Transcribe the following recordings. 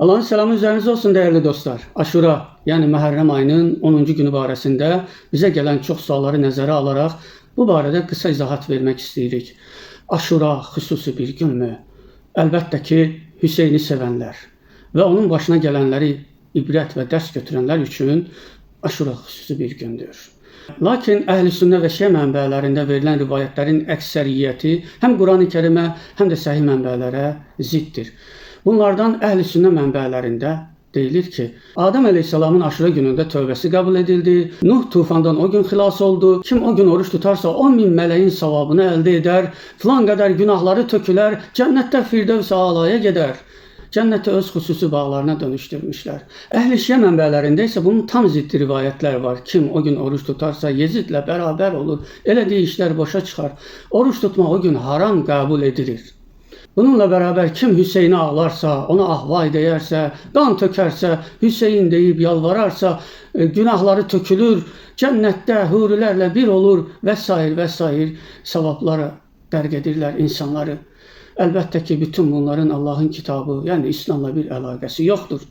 Allah'ın selamı üzerinize olsun değerli dostlar. Aşura yani Muharrem ayının 10. günü barəsində bize gelen çok sualları nəzərə alaraq bu barədə qısa izahat vermek isteyirik. Aşura xüsusi bir gün mü? Əlbəttə ki, Hüseyni sevənlər və onun başına gələnləri ibrət və dərs götürənlər üçün Aşura xüsusi bir gündür. Lakin Əhl-i Sünnə və Şiə mənbələrində verilən rivayətlərin əksəriyyəti həm Quran-ı Kərimə, həm də səhih mənbələrə ziddir. Bunlardan Əhl-i Sünnə mənbələrində deyilir ki, Adəm əleyhissalamın Aşura günündə tövbəsi qəbul edildi. Nuh tufandan o gün xilas oldu. Kim o gün oruç tutarsa 10.000 mələyin savabını əldə edər. Filan qədər günahları tökülər. Cənnətdə Firdevs-i alaya gedər. Cənnəti öz xüsusi bağlarına dönüşdürmüşlər. Əhl-i Şiə mənbələrində isə bunun tam ziddi rivayətlər var. Kim o gün oruç tutarsa Yezidlə bərabər olur. Elədiyi işlər boşa çıxar. Oruç tutmaq o gün haram qəbul edilir. Bununla beraber kim Hüseyin'i ağlarsa, ona ahvay deyərsə, qan tökərsə, Hüseyin deyib yalvararsa, günahları tökülür, cənnətdə hurilərlə bir olur və s. savablara dərq edirlər insanları. Əlbəttə ki, bütün bunların Allah'ın kitabı, yəni İslamla bir əlaqəsi yoxdur.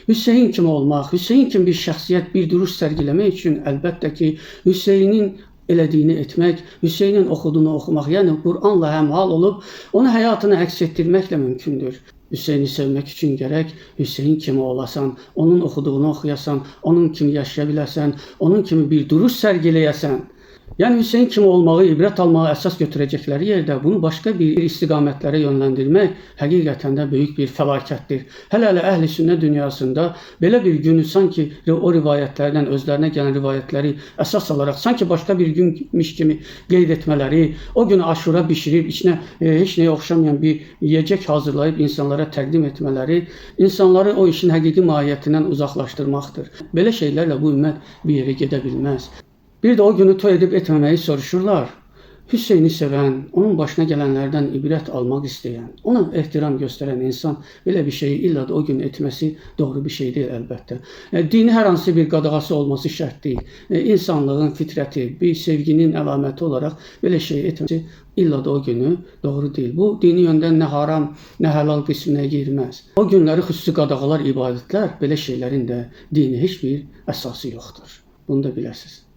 Hüseyin kimi olmaq, Hüseyin kimi bir şəxsiyyət, bir duruş sərgiləmək üçün əlbəttə ki, Hüseyinin elədiyini etmək, Hüseynin oxuduğunu oxumaq, yəni Qur'anla həmhal olub, onu həyatını əks etdirməklə mümkündür. Hüseyni sevmək üçün gərək Hüseyin kimi olasan, onun oxuduğunu oxuyasan, onun kimi yaşaya biləsən, onun kimi bir duruş sərgiləyəsən. Yəni Hüseyin kimi olmağı, ibrət almağı əsas götürəcəkləri yerdə bunu başqa bir istiqamətlərə yönləndirmək həqiqətən də böyük bir fəlakətdir. Hələ Əhl-i Sünnə dünyasında belə bir günü sanki o rivayətlərdən, özlərinə gələn rivayətləri əsas alaraq sanki başqa bir günmüş kimi qeyd etmələri, o günü aşura bişirib, içinə heç nəyə oxşamayan bir yiyəcək hazırlayıb insanlara təqdim etmələri, insanları o işin həqiqi mahiyyətindən uzaqlaşdırmaqdır. Belə şeylərlə bu ümmət bir yerə gedə bilməz. Bir de o günü toy edip etmemeyi soruşurlar. Hüseyin'i seven, onun başına gelenlerden ibrət almak isteyen, ona ehtiram gösteren insan belə bir şeyi illa da o gün etmesi doğru bir şey değil əlbəttə. Dini hər hansı bir qadağası olması şərt değil. İnsanlığın fitrəti, bir sevginin əlaməti olarak belə şey etmesi illa da o günü doğru değil. Bu dini yönden nə haram, nə helal qisminə girməz. O günləri xüsusi qadağalar, ibadətlər, belə şeylərin də dini heç bir əsası yoxdur. Bunu da biləsiniz.